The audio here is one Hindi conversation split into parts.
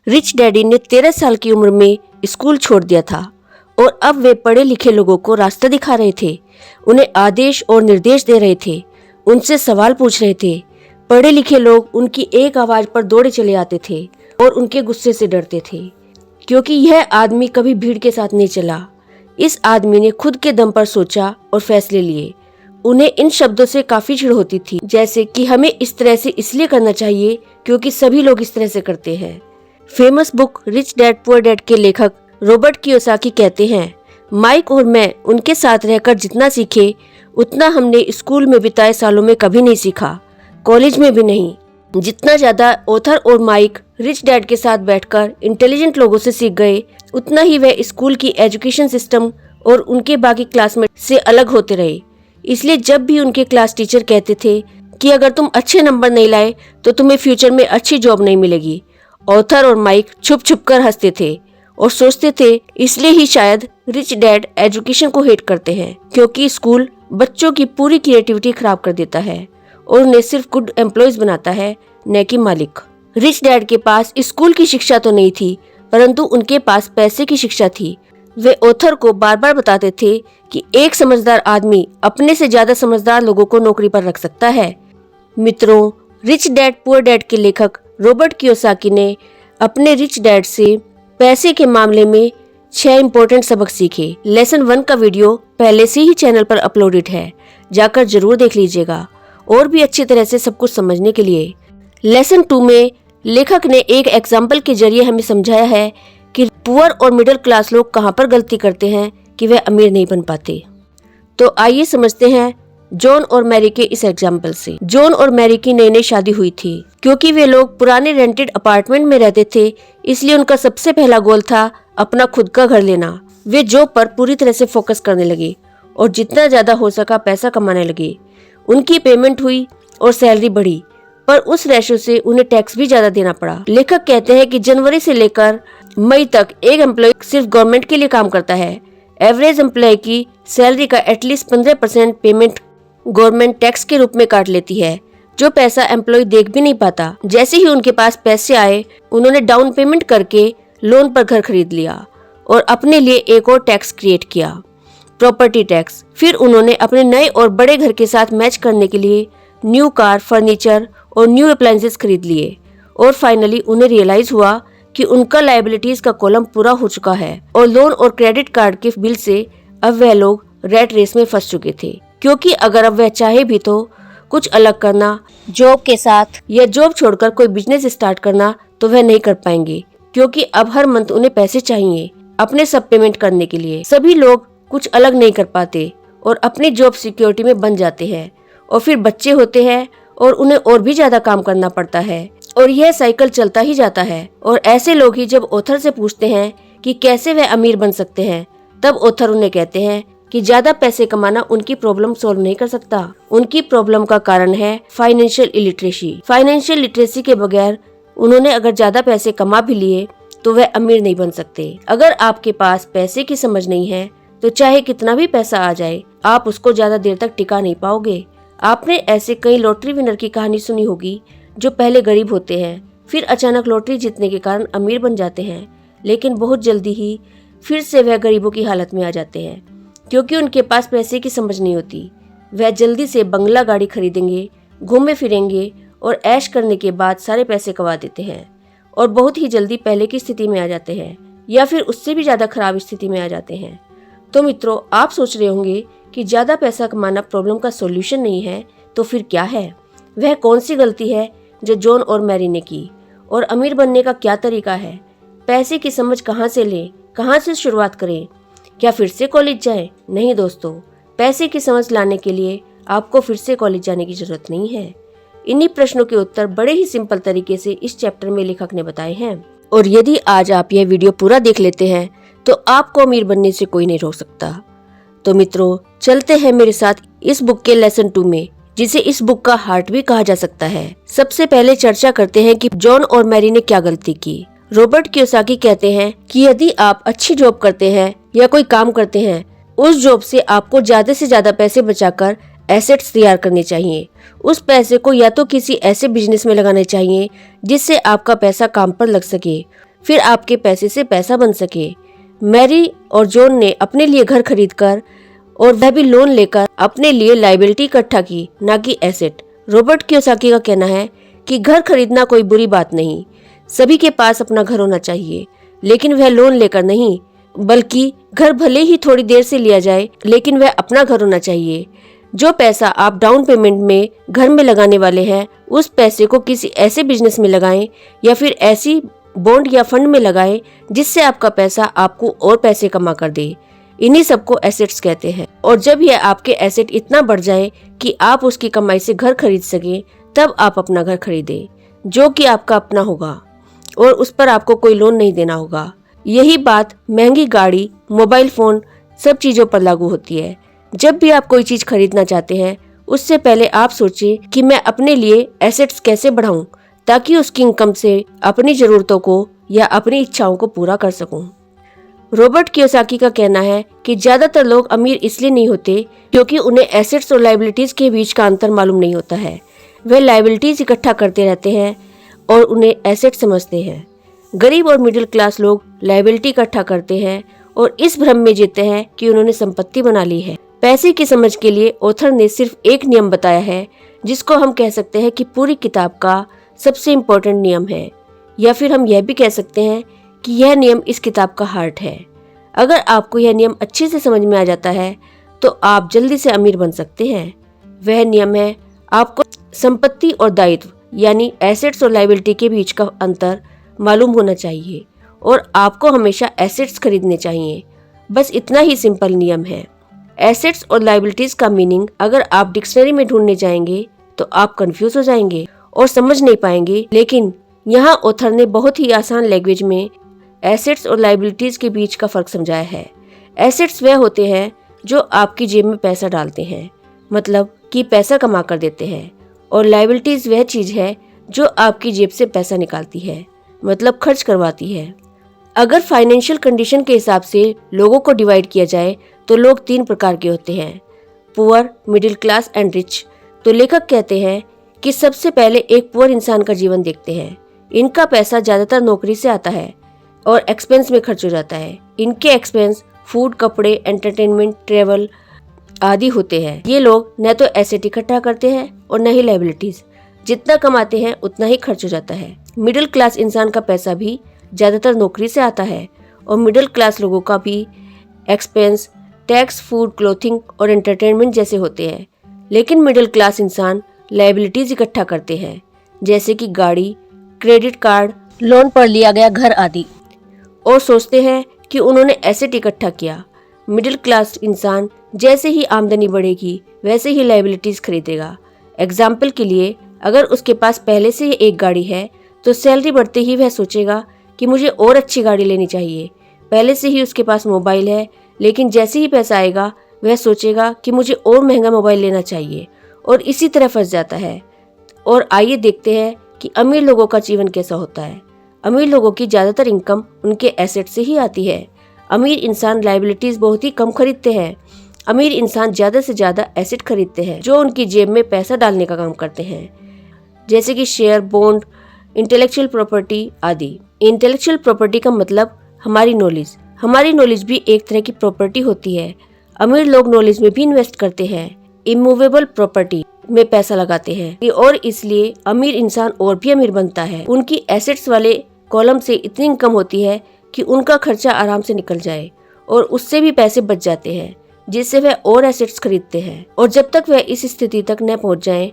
रिच डैडी ने 13 साल की उम्र में स्कूल छोड़ दिया था और अब वे पढ़े लिखे लोगों को रास्ता दिखा रहे थे, उन्हें आदेश और निर्देश दे रहे थे, उनसे सवाल पूछ रहे थे। पढ़े लिखे लोग उनकी एक आवाज पर दौड़े चले आते थे और उनके गुस्से से डरते थे, क्योंकि यह आदमी कभी भीड़ के साथ नहीं चला। इस आदमी ने खुद के दम पर सोचा और फैसले लिए। उन्हें इन शब्दों से काफी चिढ़ होती थी, जैसे कि हमें इस तरह से इसलिए करना चाहिए क्योंकि सभी लोग इस तरह से करते हैं। Famous book rich dad poor dad के लेखक रॉबर्ट कियोसाकी कहते हैं, माइक और मैं उनके साथ रहकर जितना सीखे उतना हमने स्कूल में बिताए सालों में कभी नहीं सीखा, कॉलेज में भी नहीं। जितना ज्यादा ऑथर और माइक रिच डैड के साथ बैठकर इंटेलिजेंट लोगों से सीख गए, उतना ही वह स्कूल की एजुकेशन सिस्टम और उनके बाकी क्लासमेट से अलग होते रहे। इसलिए जब भी उनके क्लास टीचर कहते थे कि अगर तुम अच्छे नंबर नहीं लाए तो तुम्हें फ्यूचर में अच्छी जॉब नहीं मिलेगी, ऑथर और माइक छुप छुप कर हंसते थे और सोचते थे इसलिए ही शायद रिच डैड एजुकेशन को हेट करते हैं, क्योंकि स्कूल बच्चों की पूरी क्रिएटिविटी खराब कर देता है और उन्हें सिर्फ गुड एम्प्लॉयज बनाता है, न कि मालिक। रिच डैड के पास स्कूल की शिक्षा तो नहीं थी, परंतु उनके पास पैसे की शिक्षा थी। वे ऑथर को बार बार बताते थे कि एक समझदार आदमी अपने से ज्यादा समझदार लोगों को नौकरी पर रख सकता है। मित्रों, रिच डैड पुअर डैड के लेखक रॉबर्ट कियोसाकी ने अपने रिच डैड से पैसे के मामले में 6 इम्पोर्टेंट सबक सीखे। लेसन 1 का वीडियो पहले से ही चैनल पर अपलोडेड है, जाकर जरूर देख लीजिएगा और भी अच्छी तरह से सब कुछ समझने के लिए। लेसन 2 में लेखक ने एक एग्जाम्पल के जरिए हमें समझाया है कि पुअर और मिडिल क्लास लोग कहाँ पर गलती करते हैं कि वह अमीर नहीं बन पाते। तो आइए समझते हैं जॉन और मैरी के इस एग्जाम्पल से। जॉन और मैरी की नई नई शादी हुई थी। क्योंकि वे लोग पुराने रेंटेड अपार्टमेंट में रहते थे, इसलिए उनका सबसे पहला गोल था अपना खुद का घर लेना। वे जॉब पर पूरी तरह से फोकस करने लगे और जितना ज्यादा हो सका पैसा कमाने लगे। उनकी पेमेंट हुई और सैलरी बढ़ी, पर उस रेशो से उन्हें टैक्स भी ज्यादा देना पड़ा। लेखक कहते हैं कि जनवरी से लेकर मई तक एक एम्प्लॉय सिर्फ गवर्नमेंट के लिए काम करता है। एवरेज एम्प्लॉय की सैलरी का एटलीस्ट 15% पेमेंट गवर्नमेंट टैक्स के रूप में काट लेती है, जो पैसा एम्प्लॉय देख भी नहीं पाता। जैसे ही उनके पास पैसे आए, उन्होंने डाउन पेमेंट करके लोन पर घर खरीद लिया और अपने लिए एक और टैक्स क्रिएट किया, प्रॉपर्टी टैक्स। फिर उन्होंने अपने नए और बड़े घर के साथ मैच करने के लिए न्यू कार, फर्नीचर और न्यू अप्लायंसेस खरीद लिए और फाइनली उन्हें रियलाइज हुआ कि उनका लायबिलिटीज का कॉलम पूरा हो चुका है और लोन और क्रेडिट कार्ड के बिल से अब वह लोग रेट रेस में फंस चुके थे। क्योंकि अगर अब वह चाहे भी तो कुछ अलग करना, जॉब के साथ या जॉब छोड़कर कोई बिजनेस स्टार्ट करना, तो वह नहीं कर पाएंगे, क्योंकि अब हर मंथ उन्हें पैसे चाहिए अपने सब पेमेंट करने के लिए। सभी लोग कुछ अलग नहीं कर पाते और अपनी जॉब सिक्योरिटी में बन जाते हैं और फिर बच्चे होते हैं और उन्हें और भी ज्यादा काम करना पड़ता है और यह साइकिल चलता ही जाता है। और ऐसे लोग ही जब ऑथर से पूछते हैं कि कैसे वह अमीर बन सकते हैं, तब ऑथर उन्हें कहते हैं कि ज्यादा पैसे कमाना उनकी प्रॉब्लम सॉल्व नहीं कर सकता। उनकी प्रॉब्लम का कारण है फाइनेंशियल इलिटरेसी। फाइनेंशियल लिटरेसी के बगैर उन्होंने अगर ज्यादा पैसे कमा भी लिए तो वह अमीर नहीं बन सकते। अगर आपके पास पैसे की समझ नहीं है तो चाहे कितना भी पैसा आ जाए, आप उसको ज्यादा देर तक टिका नहीं पाओगे। आपने ऐसे कई लॉटरी विनर की कहानी सुनी होगी जो पहले गरीब होते हैं, फिर अचानक लॉटरी जीतने के कारण अमीर बन जाते हैं, लेकिन बहुत जल्दी ही फिर से वह गरीबों की हालत में आ जाते हैं, क्योंकि उनके पास पैसे की समझ नहीं होती। वह जल्दी से बंगला गाड़ी खरीदेंगे, घूमे फिरेंगे और ऐश करने के बाद सारे पैसे कमा देते हैं और बहुत ही जल्दी पहले की स्थिति में आ जाते हैं या फिर उससे भी ज्यादा खराब स्थिति में आ जाते हैं। तो मित्रों, आप सोच रहे होंगे कि ज्यादा पैसा कमाना प्रॉब्लम का सॉल्यूशन नहीं है, तो फिर क्या है? वह कौन सी गलती है जो जॉन और मैरी ने की और अमीर बनने का क्या तरीका है? पैसे की समझ कहाँ से लें, कहाँ से शुरुआत करें? क्या फिर से कॉलेज जाएं? नहीं दोस्तों, पैसे की समझ लाने के लिए आपको फिर से कॉलेज जाने की जरूरत नहीं है। इन्हीं प्रश्नों के उत्तर बड़े ही सिंपल तरीके से इस चैप्टर में लेखक ने बताए हैं। और यदि आज आप यह वीडियो पूरा देख लेते हैं तो आपको अमीर बनने से कोई नहीं रोक सकता। तो मित्रों, चलते हैं मेरे साथ इस बुक के लेसन 2 में, जिसे इस बुक का हार्ट भी कहा जा सकता है। सबसे पहले चर्चा करते हैं कि जॉन और मैरी ने क्या गलती की। रॉबर्ट कियोसाकी कहते हैं कि यदि आप अच्छी जॉब करते हैं या कोई काम करते हैं, उस जॉब से आपको ज्यादा से ज्यादा पैसे बचाकर एसेट्स तैयार करने चाहिए। उस पैसे को या तो किसी ऐसे बिजनेस में लगाने चाहिए जिससे आपका पैसा काम पर लग सके, फिर आपके पैसे से पैसा बन सके। मैरी और जॉन ने अपने लिए घर खरीदकर और वह भी लोन लेकर अपने लिए लायबिलिटी इकट्ठा की, ना कि एसेट। रॉबर्ट कियोसाकी का कहना है कि घर खरीदना कोई बुरी बात नहीं, सभी के पास अपना घर होना चाहिए, लेकिन वह लोन लेकर नहीं, बल्कि घर भले ही थोड़ी देर से लिया जाए, लेकिन वह अपना घर होना चाहिए। जो पैसा आप डाउन पेमेंट में घर में लगाने वाले हैं, उस पैसे को किसी ऐसे बिजनेस में लगाएं या फिर ऐसी बॉन्ड या फंड में लगाएं जिससे आपका पैसा आपको और पैसे कमा कर दे। इन्हीं सबको एसेट्स कहते हैं। और जब यह आपके एसेट इतना बढ़ जाए कि आप उसकी कमाई से घर खरीद सकें, तब आप अपना घर खरीदें, जो कि आपका अपना होगा और उस पर आपको कोई लोन नहीं देना होगा। यही बात महंगी गाड़ी, मोबाइल फोन, सब चीजों पर लागू होती है। जब भी आप कोई चीज खरीदना चाहते हैं, उससे पहले आप सोचें कि मैं अपने लिए एसेट्स कैसे बढ़ाऊं, ताकि उसकी इनकम से अपनी जरूरतों को या अपनी इच्छाओं को पूरा कर सकूं। रॉबर्ट कियोसाकी का कहना है कि ज्यादातर लोग अमीर इसलिए नहीं होते क्योंकि उन्हें एसेट्स और लायबिलिटीज के बीच का अंतर मालूम नहीं होता है। वे लायबिलिटीज इकट्ठा करते रहते हैं और उन्हें एसेट समझते हैं। गरीब और मिडिल क्लास लोग लायबिलिटी इकट्ठा करते हैं और इस भ्रम में जीते हैं कि उन्होंने संपत्ति बना ली है। पैसे की समझ के लिए ऑथर ने सिर्फ एक नियम बताया है, जिसको हम कह सकते हैं कि पूरी किताब का सबसे इम्पोर्टेंट नियम है, या फिर हम यह भी कह सकते हैं कि यह नियम इस किताब का हार्ट है। अगर आपको यह नियम अच्छे से समझ में आ जाता है तो आप जल्दी से अमीर बन सकते हैं। वह नियम है, आपको संपत्ति और दायित्व यानी एसेट्स और लायबिलिटी के बीच का अंतर मालूम होना चाहिए और आपको हमेशा एसेट्स खरीदने चाहिए। बस इतना ही सिंपल नियम है। एसेट्स और लायबिलिटीज का मीनिंग अगर आप डिक्शनरी में ढूंढने जाएंगे तो आप कंफ्यूज हो जाएंगे और समझ नहीं पाएंगे, लेकिन यहाँ ऑथर ने बहुत ही आसान लैंग्वेज में एसेट्स और लायबिलिटीज के बीच का फर्क समझाया है। एसेट्स वह होते हैं जो आपकी जेब में पैसा डालते हैं, मतलब कि पैसा कमा कर देते हैं, और लायबिलिटीज वह चीज है जो आपकी जेब से पैसा निकालती है, मतलब खर्च करवाती है। अगर फाइनेंशियल कंडीशन के हिसाब से लोगों को डिवाइड किया जाए तो लोग 3 प्रकार के होते हैं, poor, middle class and rich. तो लेखक कहते हैं कि सबसे पहले एक पुअर इंसान का जीवन देखते हैं। इनका पैसा ज्यादातर नौकरी से आता है और एक्सपेंस में खर्च हो जाता है। इनके एक्सपेंस फूड, कपड़े, एंटरटेनमेंट, ट्रेवल आदि होते हैं। ये लोग न तो एसेट इकट्ठा करते हैं और न ही लायबिलिटीज। जितना कमाते हैं उतना ही खर्च हो जाता है। मिडिल क्लास इंसान का पैसा भी ज्यादातर नौकरी से आता है और मिडिल क्लास लोगों का भी एक्सपेंस टैक्स, फूड, क्लोथिंग और एंटरटेनमेंट जैसे होते हैं। लेकिन मिडिल क्लास इंसान लायबिलिटीज इकट्ठा करते हैं, जैसे कि गाड़ी, क्रेडिट कार्ड, लोन पर लिया गया घर आदि, और सोचते हैं कि उन्होंने एसेट इकट्ठा किया। मिडिल क्लास इंसान जैसे ही आमदनी बढ़ेगी वैसे ही लायबिलिटीज खरीदेगा। एग्जाम्पल के लिए, अगर उसके पास पहले से ही एक गाड़ी है तो सैलरी बढ़ते ही वह सोचेगा कि मुझे और अच्छी गाड़ी लेनी चाहिए। पहले से ही उसके पास मोबाइल है, लेकिन जैसे ही पैसा आएगा वह सोचेगा कि मुझे और महंगा मोबाइल लेना चाहिए, और इसी तरह फंस जाता है। और आइए देखते हैं कि अमीर लोगों का जीवन कैसा होता है। अमीर लोगों की ज्यादातर इनकम उनके एसेट से ही आती है। अमीर इंसान लायबिलिटीज बहुत ही कम खरीदते हैं। अमीर इंसान ज्यादा से ज्यादा एसेट खरीदते हैं जो उनकी जेब में पैसा डालने का काम करते हैं, जैसे कि शेयर, बॉन्ड, इंटेलेक्चुअल प्रॉपर्टी आदि। इंटेलेक्चुअल प्रॉपर्टी का मतलब हमारी नॉलेज। हमारी नॉलेज भी एक तरह की प्रॉपर्टी होती है। अमीर लोग नॉलेज में भी इन्वेस्ट करते हैं, इमूवेबल प्रॉपर्टी में पैसा लगाते हैं, और इसलिए अमीर इंसान और भी अमीर बनता है। उनकी एसेट्स वाले कॉलम से इतनी इनकम होती है कि उनका खर्चा आराम से निकल जाए और उससे भी पैसे बच जाते हैं, जिससे वह और एसेट्स खरीदते हैं। और जब तक वह इस स्थिति तक न पहुंच जाएं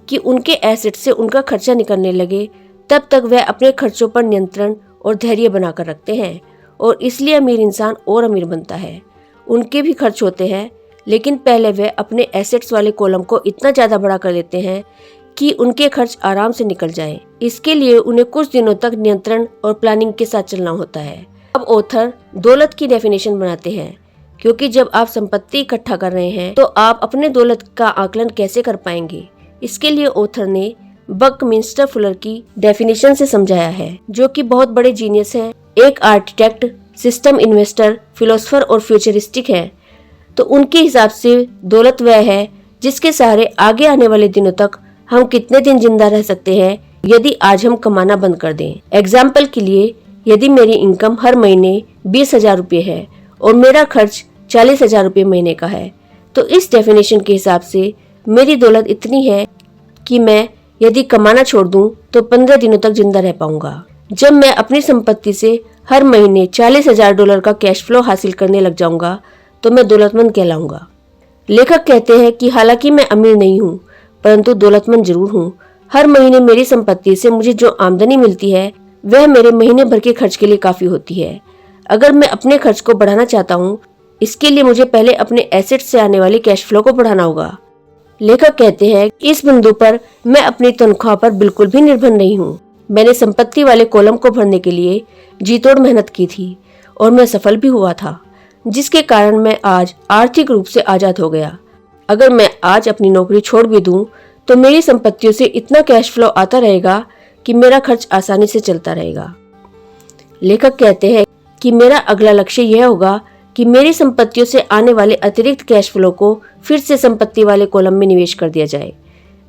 कि उनके एसेट से उनका खर्चा निकलने लगे, तब तक वह अपने खर्चों पर नियंत्रण और धैर्य बनाकर रखते हैं, और इसलिए अमीर इंसान और अमीर बनता है। उनके भी खर्च होते हैं, लेकिन पहले वे अपने एसेट्स वाले कॉलम को इतना ज्यादा बड़ा कर लेते हैं कि उनके खर्च आराम से निकल जाएं। इसके लिए उन्हें कुछ दिनों तक नियंत्रण और प्लानिंग के साथ चलना होता है। अब ऑथर दौलत की डेफिनेशन बनाते हैं, क्योंकि जब आप संपत्ति इकट्ठा कर रहे हैं तो आप अपने दौलत का आकलन कैसे कर पाएंगे। इसके लिए ऑथर ने बकमिंस्टर फुलर की डेफिनेशन से समझाया है, जो कि बहुत बड़े जीनियस हैं, एक आर्किटेक्ट, सिस्टम इन्वेस्टर, फिलोसोफर और फ्यूचरिस्टिक है। तो उनके हिसाब से दौलत वह है जिसके सहारे आगे आने वाले दिनों तक हम कितने दिन जिंदा रह सकते हैं यदि आज हम कमाना बंद कर दें। एग्जाम्पल के लिए, यदि मेरी इनकम हर महीने 20,000 रुपये है और मेरा खर्च 40,000 रुपये महीने का है, तो इस डेफिनेशन के हिसाब से मेरी दौलत इतनी है कि मैं यदि कमाना छोड़ दूं तो 15 दिनों तक जिंदा रह पाऊंगा। जब मैं अपनी संपत्ति से हर महीने $40,000 का कैश फ्लो हासिल करने लग जाऊंगा तो मैं दौलतमंद कहलाऊंगा। लेखक कहते हैं कि हालांकि मैं अमीर नहीं हूँ परंतु दौलतमंद जरूर हूँ। हर महीने मेरी संपत्ति से मुझे जो आमदनी मिलती है वह मेरे महीने भर के खर्च के लिए काफी होती है। अगर मैं अपने खर्च को बढ़ाना चाहता हूँ, इसके लिए मुझे पहले अपने एसेट से आने वाली कैश फ्लो को बढ़ाना होगा। लेखक कहते हैं इस बिंदु पर मैं अपनी तनख्वाह पर बिल्कुल भी निर्भर नहीं हूँ। मैंने संपत्ति वाले कॉलम को भरने के लिए जी तोड़ मेहनत की थी और मैं सफल भी हुआ था, जिसके कारण मैं आज आर्थिक रूप से आजाद हो गया। अगर मैं आज अपनी नौकरी छोड़ भी दूं तो मेरी संपत्तियों से इतना कैश फ्लो आता रहेगा कि मेरा खर्च आसानी से चलता रहेगा। लेखक कहते हैं कि मेरा अगला लक्ष्य यह होगा कि मेरी संपत्तियों से आने वाले अतिरिक्त कैश फ्लो को फिर से संपत्ति वाले कॉलम में निवेश कर दिया जाए।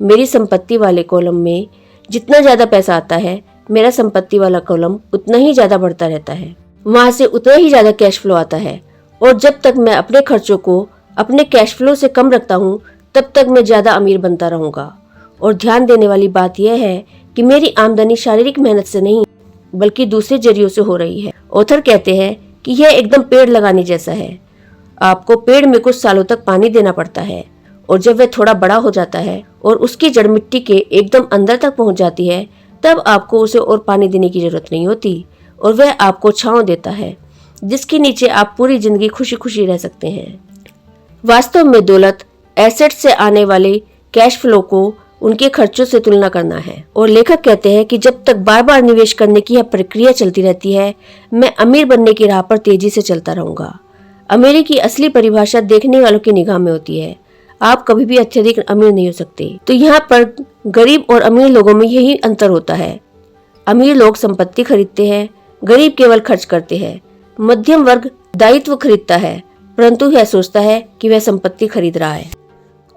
मेरी संपत्ति वाले कॉलम में जितना ज्यादा पैसा आता है, मेरा संपत्ति वाला कॉलम उतना ही ज्यादा बढ़ता रहता है, वहां से उतना ही ज्यादा कैश फ्लो आता है। और जब तक मैं अपने खर्चों को अपने कैश फ्लो से कम रखता हूँ तब तक मैं ज्यादा अमीर बनता रहूंगा। और ध्यान देने वाली बात यह है कि मेरी आमदनी शारीरिक मेहनत से नहीं बल्कि दूसरे जरियों से हो रही है। ऑथर कहते हैं कि यह एकदम पेड़ लगाने जैसा है। आपको पेड़ में कुछ सालों तक पानी देना पड़ता है और जब वह थोड़ा बड़ा हो जाता है और उसकी जड़ मिट्टी के एकदम अंदर तक पहुंच जाती है तब आपको उसे और पानी देने की जरूरत नहीं होती और वह आपको छांव देता है, जिसके नीचे आप पूरी जिंदगी खुशी खुशी रह सकते हैं। वास्तव में दौलत एसेट से आने वाले कैश फ्लो को उनके खर्चों से तुलना करना है। और लेखक कहते हैं कि जब तक बार बार निवेश करने की यह प्रक्रिया चलती रहती है, मैं अमीर बनने की राह पर तेजी से चलता रहूंगा। अमीरी की असली परिभाषा देखने वालों की निगाह में होती है। आप कभी भी अत्यधिक अमीर नहीं हो सकते। तो यहाँ पर गरीब और अमीर लोगों में यही अंतर होता है। अमीर लोग संपत्ति खरीदते हैं, गरीब केवल खर्च करते हैं। मध्यम वर्ग दायित्व खरीदता है परंतु यह सोचता है कि वह संपत्ति खरीद रहा है।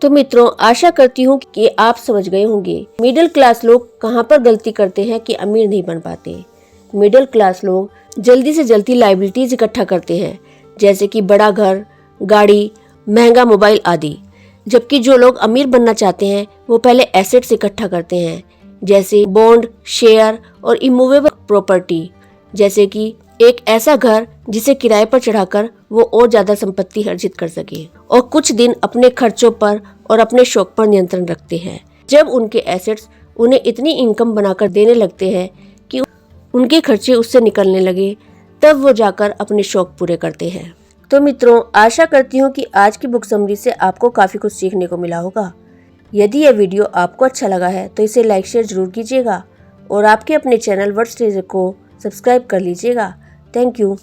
तो मित्रों, आशा करती हूँ कि आप समझ गए होंगे मिडिल क्लास लोग कहाँ पर गलती करते हैं कि अमीर नहीं बन पाते। मिडिल क्लास लोग जल्दी से जल्दी लायबिलिटीज इकट्ठा करते हैं, जैसे कि बड़ा घर, गाड़ी, महंगा मोबाइल आदि। जबकि जो लोग अमीर बनना चाहते हैं वो पहले एसेट्स इकट्ठा करते हैं, जैसे बॉन्ड, शेयर और इमूवेबल प्रॉपर्टी। जैसे कि एक ऐसा घर जिसे किराए पर चढ़ाकर वो और ज्यादा संपत्ति अर्जित कर सके। और कुछ दिन अपने खर्चों पर और अपने शौक पर नियंत्रण रखते हैं। जब उनके एसेट्स उन्हें इतनी इनकम बनाकर देने लगते हैं कि उनके खर्चे उससे निकलने लगे, तब वो जाकर अपने शौक पूरे करते हैं। तो मित्रों, आशा करती हूँ कि आज की बुक समरी से आपको काफी कुछ सीखने को मिला होगा। यदि यह वीडियो आपको अच्छा लगा है तो इसे लाइक शेयर जरूर कीजिएगा और आपके अपने चैनल वर्ड्स ट्रेजर को सब्सक्राइब कर लीजिएगा। Thank you.